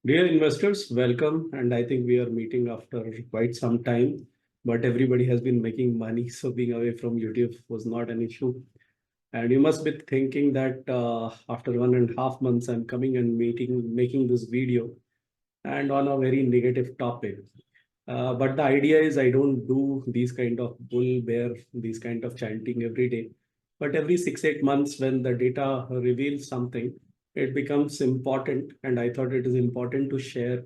Dear investors, welcome. And I think we are meeting after quite some time, but everybody has been making money. So being away from YouTube was not an issue. And you must be thinking that after 1.5 months, I'm coming and making this video and on a very negative topic. But the idea is I don't do these kind of bull bear, these kind of chanting every day. But every 6, 8 months, when the data reveals something, it becomes important. And I thought it is important to share,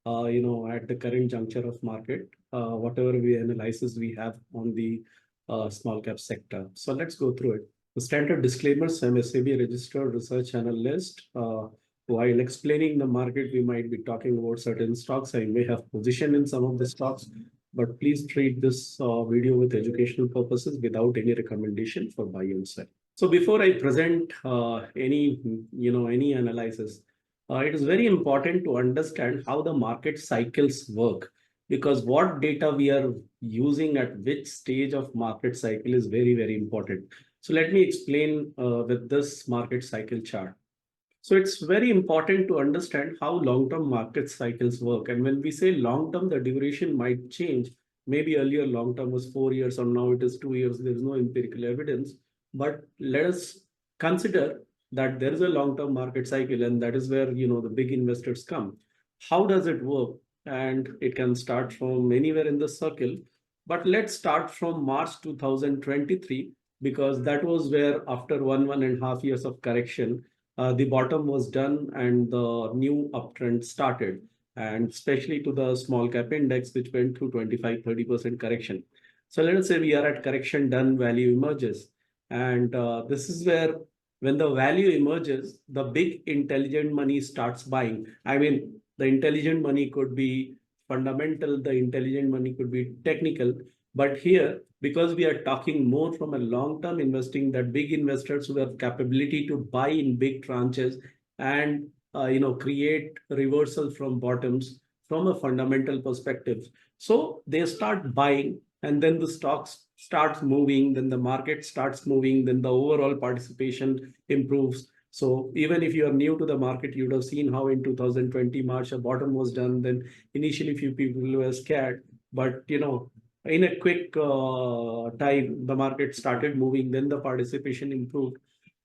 at the current juncture of market, whatever we analysis we have on the small cap sector. So let's go through it. The standard disclaimers: I'm a SEBI registered research analyst. While explaining the market, we might be talking about certain stocks. I may have position in some of the stocks, but please treat this video with educational purposes without any recommendation for buy and sell. So before I present any analysis, it is very important to understand how the market cycles work, because what data we are using at which stage of market cycle is very, very important. So let me explain with this market cycle chart. So it's very important to understand how long-term market cycles work. And when we say long-term, the duration might change. Maybe earlier long-term was 4 years, or now it is 2 years. There is no empirical evidence. But let us consider that there is a long-term market cycle, and that is where the big investors come. How does it work? And it can start from anywhere in the circle. But let's start from March 2023, because that was where after 1.5 years of correction, the bottom was done and the new uptrend started, and especially to the small cap index, which went through 25-30% correction. So let us say we are at correction done, value emerges. And this is where, when the value emerges, the big intelligent money starts buying. I mean, the intelligent money could be fundamental, the intelligent money could be technical. But here, because we are talking more from a long-term investing, that big investors who have capability to buy in big tranches and create reversal from bottoms from a fundamental perspective. So they start buying, and then the stocks starts moving, then the market starts moving, then the overall participation improves. So even if you are new to the market, you would have seen how in 2020 March a bottom was done. Then initially few people were scared, but in a quick time, the market started moving, then the participation improved.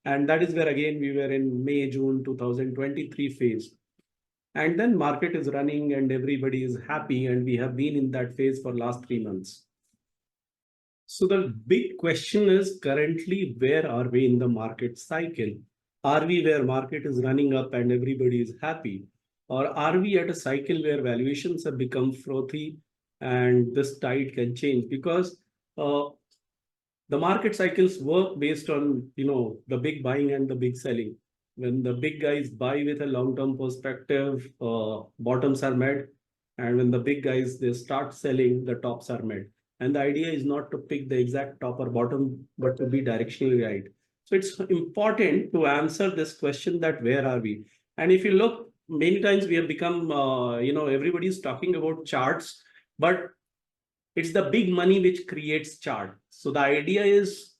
And that is where again we were in May, June 2023 phase. And then market is running and everybody is happy, and we have been in that phase for last 3 months. So the big question is, currently, where are we in the market cycle? Are we where market is running up and everybody is happy? Or are we at a cycle where valuations have become frothy and this tide can change? Because the market cycles work based on, the big buying and the big selling. When the big guys buy with a long-term perspective, bottoms are met. And when the big guys, they start selling, the tops are met. And the idea is not to pick the exact top or bottom, but to be directionally right. So it's important to answer this question, that where are we? And if you look, many times we have become, everybody's talking about charts, but it's the big money which creates chart. So the idea is,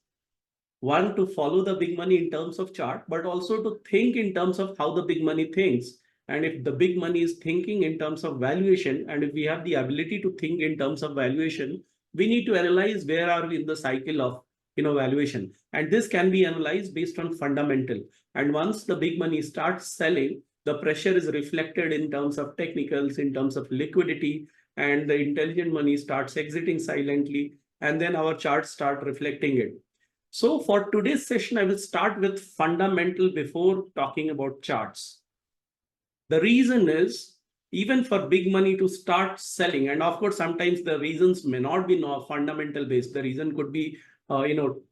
one, to follow the big money in terms of chart, but also to think in terms of how the big money thinks. And if the big money is thinking in terms of valuation, and if we have the ability to think in terms of valuation, we need to analyze where are we in the cycle of valuation. And this can be analyzed based on fundamental. And once the big money starts selling, the pressure is reflected in terms of technicals, in terms of liquidity, and the intelligent money starts exiting silently, and then our charts start reflecting it. So for today's session, I will start with fundamental before talking about charts. The reason is, even for big money to start selling, and of course, sometimes the reasons may not be fundamental based. The reason could be,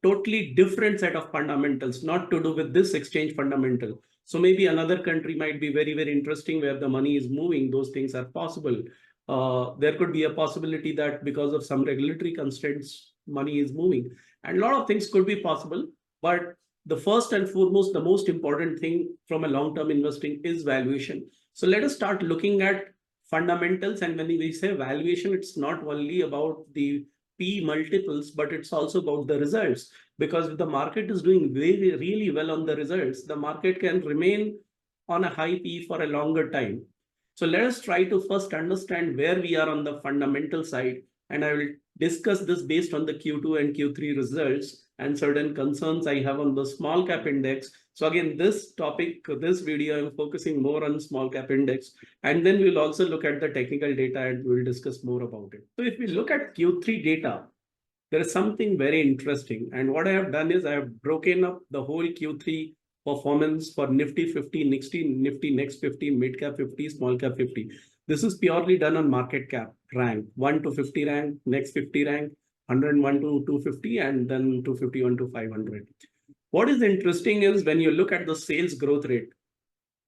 totally different set of fundamentals, not to do with this exchange fundamental. So maybe another country might be very, very interesting where the money is moving. Those things are possible. There could be a possibility that because of some regulatory constraints, money is moving, and a lot of things could be possible. But the first and foremost, the most important thing from a long-term investing is valuation. So let us start looking at fundamentals. And when we say valuation, it's not only about the P multiples, but it's also about the results. Because if the market is doing really well on the results, the market can remain on a high P for a longer time. So let us try to first understand where we are on the fundamental side, and I will discuss this based on the Q2 and Q3 results and certain concerns I have on the small cap index. So again, this topic, this video, I'm focusing more on small cap index, and then we'll also look at the technical data and we'll discuss more about it. So if we look at Q3 data, there is something very interesting. And what I have done is I have broken up the whole Q3 performance for Nifty 50, Nifty Next 50, Mid Cap 50, Small Cap 50. This is purely done on market cap rank, 1 to 50 rank, next 50 rank, 101 to 250, and then 251 to 500. What is interesting is when you look at the sales growth rate,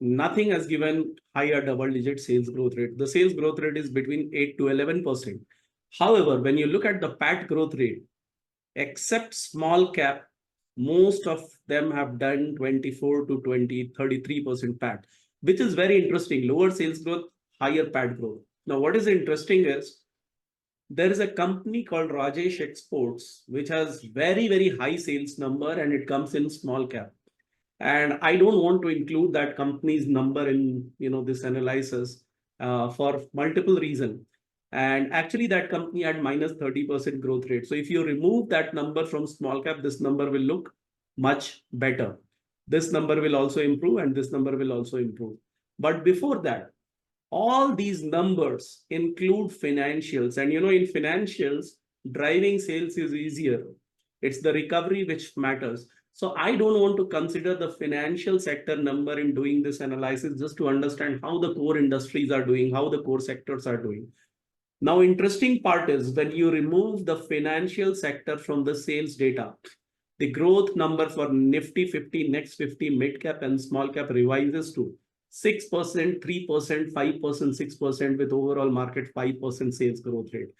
nothing has given higher double-digit sales growth rate. The sales growth rate is between 8 to 11%. However, when you look at the PAT growth rate, except small cap, most of them have done 24 to 20, 33% PAT, which is very interesting. Lower sales growth, higher PAT growth. Now, what is interesting is there is a company called Rajesh Exports, which has very, very high sales number and it comes in small cap. And I don't want to include that company's number in this analysis for multiple reasons. And actually, that company had minus 30% growth rate. So if you remove that number from small cap, this number will look much better. This number will also improve, and this number will also improve. But before that, all these numbers include financials. And in financials, driving sales is easier. It's the recovery which matters. So I don't want to consider the financial sector number in doing this analysis, just to understand how the core industries are doing, how the core sectors are doing. Now, interesting part is when you remove the financial sector from the sales data, the growth number for Nifty 50, Next 50, mid cap and small cap revises to 6%, 3%, 5%, 6% with overall market 5% sales growth rate.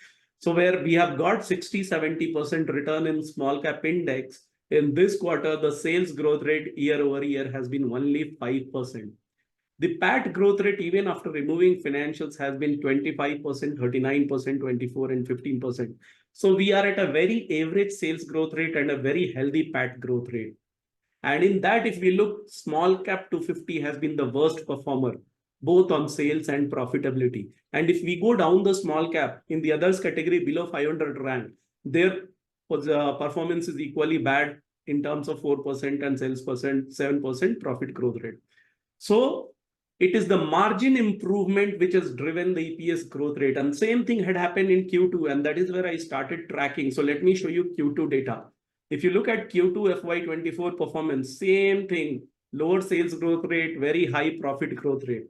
So where we have got 60, 70% return in small cap index, in this quarter, the sales growth rate year over year has been only 5%. The PAT growth rate, even after removing financials, has been 25%, 39%, 24%, and 15%. So we are at a very average sales growth rate and a very healthy PAT growth rate. And in that, if we look, small cap 250 has been the worst performer, both on sales and profitability. And if we go down the small cap in the others category below 500 rank, their performance is equally bad in terms of 4% and sales percent, 7% profit growth rate. So it is the margin improvement which has driven the EPS growth rate. And same thing had happened in Q2, and that is where I started tracking. So let me show you Q2 data. If you look at Q2 FY24 performance, same thing, lower sales growth rate, very high profit growth rate.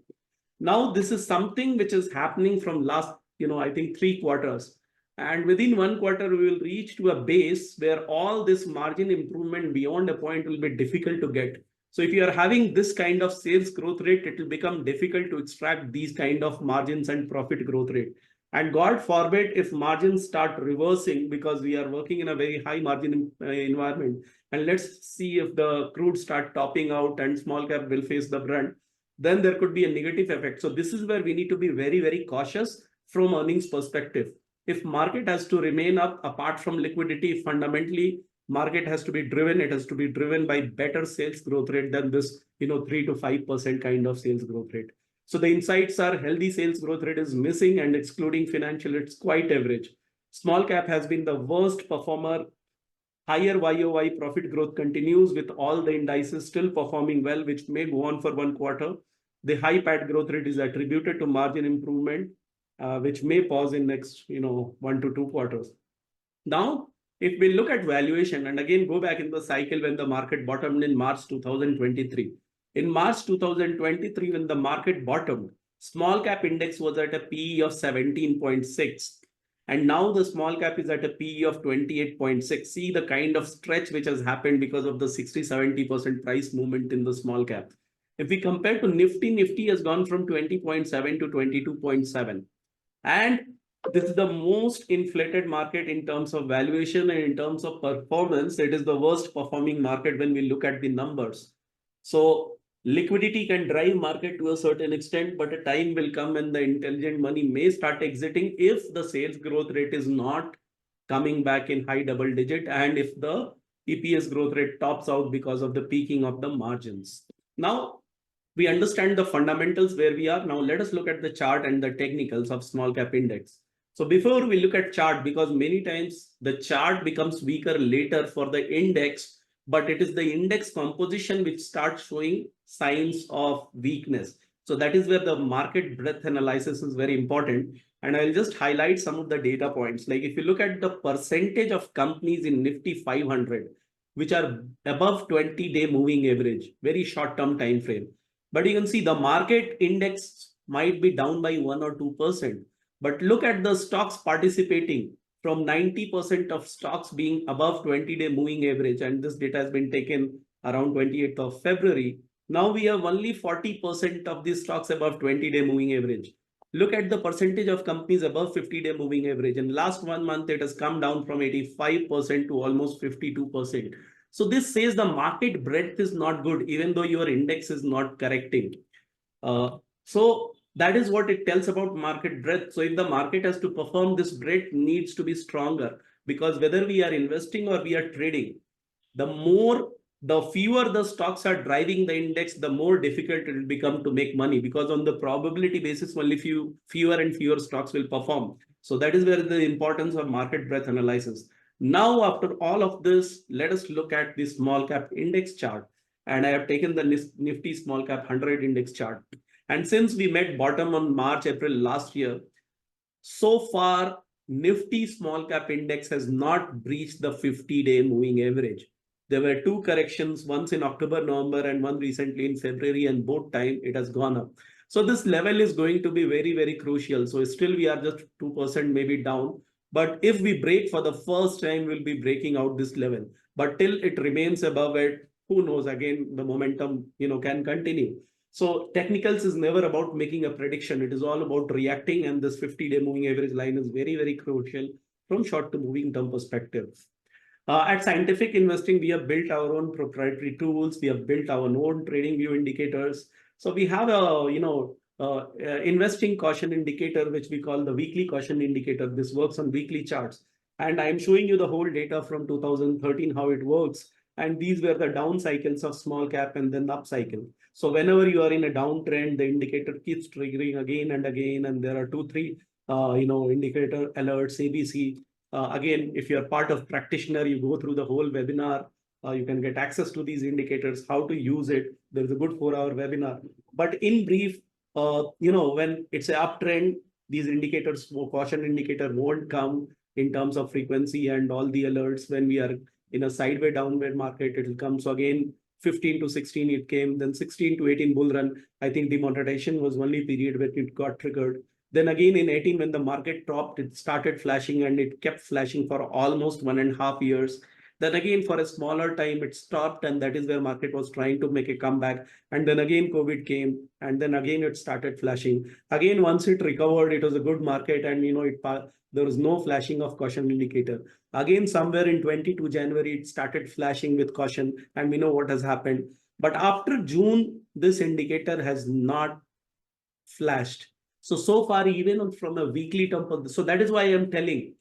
Now, this is something which is happening from last, I think 3 quarters. And within 1 quarter, we will reach to a base where all this margin improvement beyond a point will be difficult to get. So if you are having this kind of sales growth rate, it will become difficult to extract these kind of margins and profit growth rate. And God forbid if margins start reversing, because we are working in a very high margin environment. And let's see if the crude start topping out and small cap will face the brunt, then there could be a negative effect. So this is where we need to be very, very cautious from earnings perspective. If market has to remain up, apart from liquidity, fundamentally, market has to be driven. It has to be driven by better sales growth rate than this, 3 to 5% kind of sales growth rate. So the insights are healthy sales growth rate is missing, and excluding financial, it's quite average. Small cap has been the worst performer. Higher YOY profit growth continues with all the indices still performing well, which may go on for 1 quarter. The high PAT growth rate is attributed to margin improvement, which may pause in next, 1 to 2 quarters. Now, if we look at valuation, and again go back in the cycle when the market bottomed in March 2023. In March 2023, when the market bottomed, small cap index was at a PE of 17.6. And now the small cap is at a PE of 28.6. See the kind of stretch which has happened because of the 60-70% price movement in the small cap. If we compare to Nifty, Nifty has gone from 20.7 to 22.7. And this is the most inflated market in terms of valuation and in terms of performance. It is the worst performing market when we look at the numbers. So liquidity can drive market to a certain extent, but a time will come when the intelligent money may start exiting if the sales growth rate is not coming back in high double digit and if the EPS growth rate tops out because of the peaking of the margins. Now, we understand the fundamentals where we are. Now let us look at the chart and the technicals of small cap index. So before we look at chart, because many times the chart becomes weaker later for the index, but it is the index composition which starts showing signs of weakness. So that is where the market breadth analysis is very important. And I'll just highlight some of the data points. Like if you look at the percentage of companies in Nifty 500, which are above 20-day moving average, very short-term time frame. But you can see the market index might be down by 1 or 2%. But look at the stocks participating from 90% of stocks being above 20-day moving average. And this data has been taken around 28th of February. Now we have only 40% of these stocks above 20-day moving average. Look at the percentage of companies above 50-day moving average. In last 1 month, it has come down from 85% to almost 52%. So this says the market breadth is not good, even though your index is not correcting. So that is what it tells about market breadth. So if the market has to perform, this breadth needs to be stronger, because whether we are investing or we are trading, the fewer the stocks are driving the index, the more difficult it will become to make money, because on the probability basis, only fewer and fewer stocks will perform. So that is where the importance of market breadth analysis. Now, after all of this, let us look at the small cap index chart. And I have taken the Nifty small cap 100 index chart. And since we met bottom on March, April last year, so far, Nifty small cap index has not breached the 50-day moving average. There were two corrections, once in October, November, and one recently in February, and both time it has gone up. So this level is going to be very, very crucial. So still we are just 2% maybe down. But if we break for the first time, we'll be breaking out this level. But till it remains above it, who knows, again, the momentum, can continue. So technicals is never about making a prediction. It is all about reacting. And this 50-day moving average line is very, very crucial from short to moving term perspective. At Scientific Investing, we have built our own proprietary tools. We have built our own trading view indicators. So we have a, investing caution indicator, which we call the weekly caution indicator. This works on weekly charts. And I'm showing you the whole data from 2013, how it works. And these were the down cycles of small cap and then up cycle. So whenever you are in a downtrend, the indicator keeps triggering again and again. And there are 2-3, indicator alerts, ABC. Again, if you're part of practitioner, you go through the whole webinar. You can get access to these indicators, how to use it. There's a good 4-hour webinar. But in brief, when it's an uptrend, these indicators, caution indicator won't come in terms of frequency and all the alerts. When we are in a sideway downward market, it will come. So again, 15 to 16 it came, then 16 to 18 bull run. I think demonetization was only period when it got triggered. Then again in 18, when the market dropped, it started flashing and it kept flashing for almost 1.5 years. Then again, for a smaller time, it stopped, and that is where market was trying to make a comeback. And then again, COVID came, and then again, it started flashing. Again, once it recovered, it was a good market, and there was no flashing of caution indicator. Again, somewhere in 22 January, it started flashing with caution, and we know what has happened. But after June, this indicator has not flashed. So far, even from a weekly term, so that is why I'm telling,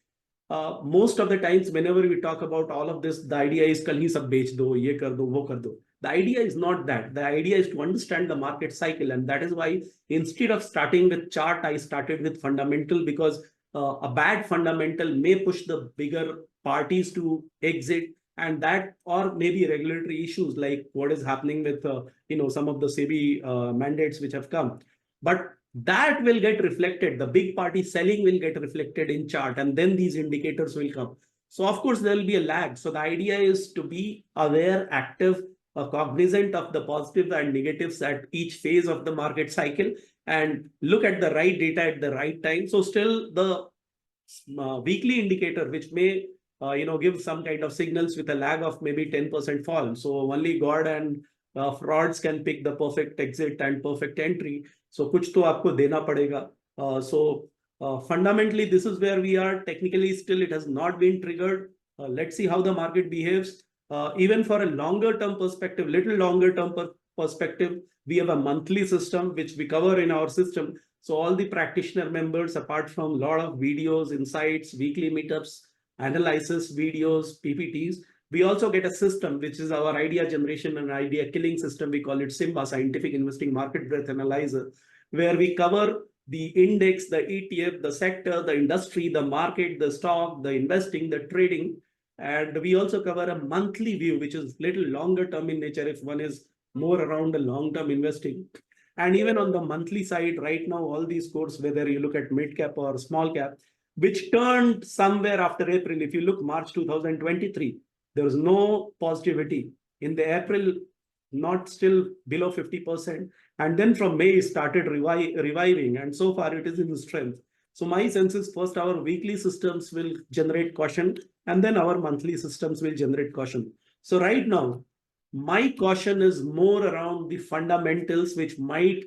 most of the times, whenever we talk about all of this, the idea is kal hi sab bech do, ye kar do, wo kar do. The idea is not that. The idea is to understand the market cycle. And that is why instead of starting with chart, I started with fundamental, because a bad fundamental may push the bigger parties to exit, and that, or maybe regulatory issues like what is happening with some of the SEBI mandates which have come. But that will get reflected. The big party selling will get reflected in chart, and then these indicators will come. So of course there will be a lag. So the idea is to be aware, active, cognizant of the positive and negatives at each phase of the market cycle, and look at the right data at the right time. So still the weekly indicator, which may give some kind of signals with a lag of maybe 10% fall. So only God and frauds can pick the perfect exit and perfect entry. So kuch to aapko dena padega. Fundamentally, this is where we are. Technically, still it has not been triggered. Let's see how the market behaves. Even for a longer term perspective, little longer term perspective, we have a monthly system which we cover in our system. So all the practitioner members, apart from a lot of videos, insights, weekly meetups, analysis videos, PPTs, We also get a system, which is our idea generation and idea killing system. We call it SIMBA, Scientific Investing Market Breadth Analyzer, where we cover the index, the ETF, the sector, the industry, the market, the stock, the investing, the trading. And we also cover a monthly view, which is little longer term in nature if one is more around the long-term investing. And even on the monthly side, right now, all these scores, whether you look at mid cap or small cap, which turned somewhere after April. If you look March 2023, there was no positivity. In the April, not still below 50%. And then from May, it started reviving. And so far, it is in the strength. So my sense is first our weekly systems will generate caution, and then our monthly systems will generate caution. So right now, my caution is more around the fundamentals, which might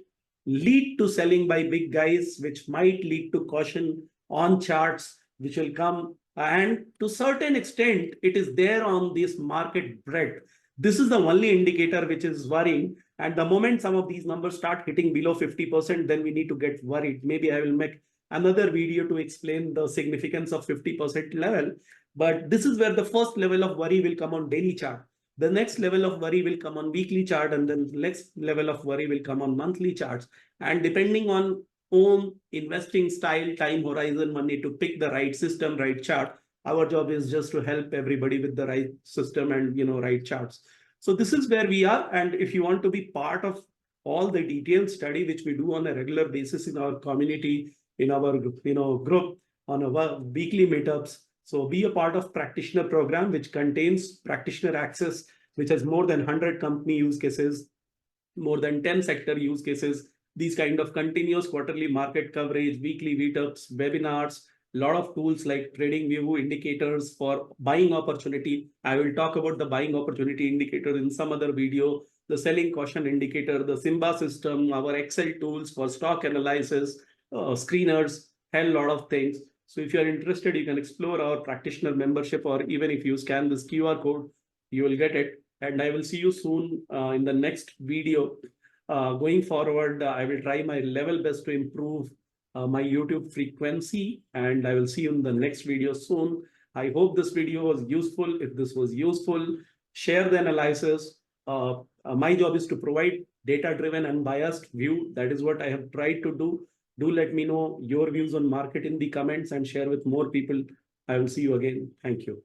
lead to selling by big guys, which might lead to caution on charts, which will come. And to certain extent, it is there on this market breadth. This is the only indicator which is worrying. And the moment some of these numbers start hitting below 50%, then we need to get worried. Maybe I will make another video to explain the significance of 50% level. But this is where the first level of worry will come on daily chart. The next level of worry will come on weekly chart, and then the next level of worry will come on monthly charts. And depending on own investing style, time horizon, one need to pick the right system, right chart. Our job is just to help everybody with the right system and right charts. So this is where we are. And if you want to be part of all the detailed study which we do on a regular basis in our community, in our group, on our weekly meetups, so be a part of practitioner program, which contains practitioner access, which has more than 100 company use cases, more than 10 sector use cases, these kind of continuous quarterly market coverage, weekly meetups, webinars, a lot of tools like trading view indicators for buying opportunity. I will talk about the buying opportunity indicator in some other video, the selling caution indicator, the SIMBA system, our Excel tools for stock analysis, screeners, hell lot of things. So if you are interested, you can explore our practitioner membership, or even if you scan this QR code, you will get it. And I will see you soon in the next video. Going forward, I will try my level best to improve my YouTube frequency, and I will see you in the next video soon. I hope this video was useful. If this was useful, share the analysis. My job is to provide data-driven, unbiased view. That is what I have tried to do. Do let me know your views on market in the comments and share with more people. I will see you again. Thank you.